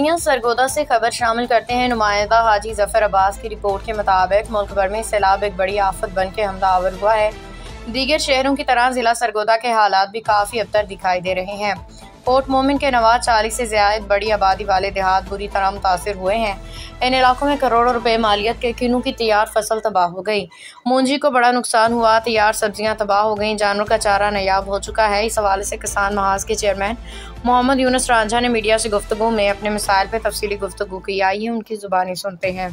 سرگودا سے خبر شامل کرتے ہیں۔ نمائندہ حاجی ظفر عباس کی رپورٹ کے مطابق ملک بھر میں سیلاب ایک بڑی آفت بن کے حملہ آور ہوا ہے۔ دیگر شہروں کی طرح ضلع سرگودا کے حالات بھی کافی ابتر دکھائی دے رہے ہیں۔ کوٹ مومن کے نواز 40 سے زائد بڑی آبادی والے دیہات بری طرح متاثر ہوئے ہیں۔ ان علاقوں میں کروڑوں روپے مالیت کے کنوں کی تیار فصل تباہ ہو گئی، مونجی کو بڑا نقصان ہوا، تیار سبزیاں تباہ ہو گئیں، جانور کا چارہ نایاب ہو چکا ہے۔ اس حوالے سے کسان محاذ کے چیئرمین محمد یونس رانجھا نے میڈیا سے گفتگو میں اپنے مسائل پہ تفصیلی گفتگو کی۔ آئیے ان کی زبانی سنتے ہیں۔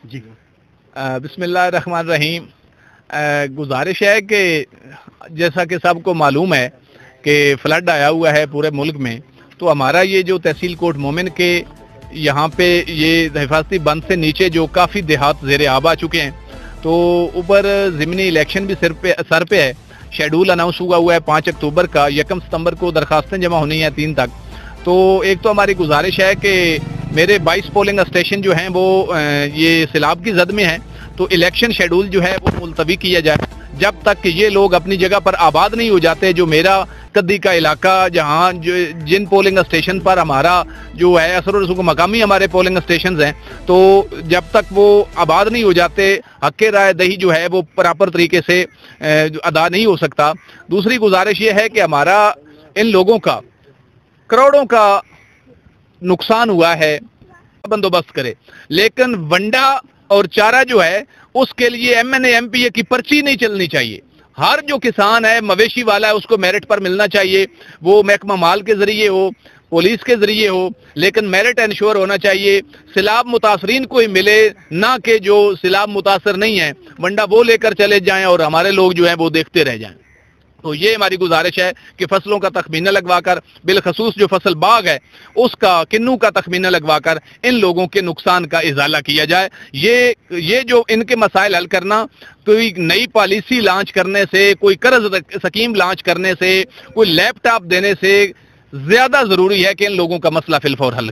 جی بسم اللہ الرحمن الرحیم۔ گزارش ہے کہ جیسا کہ سب کو معلوم ہے کہ فلڈ آیا ہوا ہے پورے ملک میں، تو ہمارا یہ جو تحصیل کوٹ مومن کے یہاں پہ یہ حفاظتی بند سے نیچے جو کافی دیہات زیر آب آ چکے ہیں، تو اوپر ضمنی الیکشن بھی سر پہ ہے۔ شیڈول اناؤنس ہوا ہے 5 اکتوبر کا، 1 ستمبر کو درخواستیں جمع ہونی ہیں 3 تک۔ تو ایک تو ہماری گزارش ہے کہ میرے 22 پولنگ اسٹیشن جو ہیں وہ یہ سیلاب کی زد میں ہیں، تو الیکشن شیڈول جو ہے وہ ملتوی کیا جائے جب تک کہ یہ لوگ اپنی جگہ پر آباد نہیں ہو جاتے۔ جو میرا قدی کا علاقہ جہاں جن پولنگ اسٹیشن پر ہمارا جو ہے اثر و رسوخ مقامی ہمارے پولنگ اسٹیشنز ہیں، تو جب تک وہ آباد نہیں ہو جاتے حق رائے دہی جو ہے وہ پراپر طریقے سے ادا نہیں ہو سکتا۔ دوسری گزارش یہ ہے کہ ہمارا ان لوگوں کا کروڑوں کا نقصان ہوا ہے، بندوبست کرے، لیکن ونڈا اور چارہ جو ہے اس کے لیے MNA-MPA کی پرچی نہیں چلنی چاہیے۔ ہر جو کسان ہے، مویشی والا ہے، اس کو میرٹ پر ملنا چاہیے، وہ محکمہ مال کے ذریعے ہو، پولیس کے ذریعے ہو، لیکن میرٹ انشور ہونا چاہیے۔ سیلاب متاثرین کو ہی ملے، نہ کہ جو سیلاب متاثر نہیں ہیں ونڈا وہ لے کر چلے جائیں اور ہمارے لوگ جو ہیں وہ دیکھتے رہ جائیں۔ تو یہ ہماری گزارش ہے کہ فصلوں کا تخمینہ لگوا کر، بالخصوص جو فصل باغ ہے اس کا کنوں کا تخمینہ لگوا کر ان لوگوں کے نقصان کا ازالہ کیا جائے۔ یہ جو ان کے مسائل حل کرنا کوئی نئی پالیسی لانچ کرنے سے، کوئی قرض سکیم لانچ کرنے سے، کوئی لیپ ٹاپ دینے سے زیادہ ضروری ہے کہ ان لوگوں کا مسئلہ فی الفور حل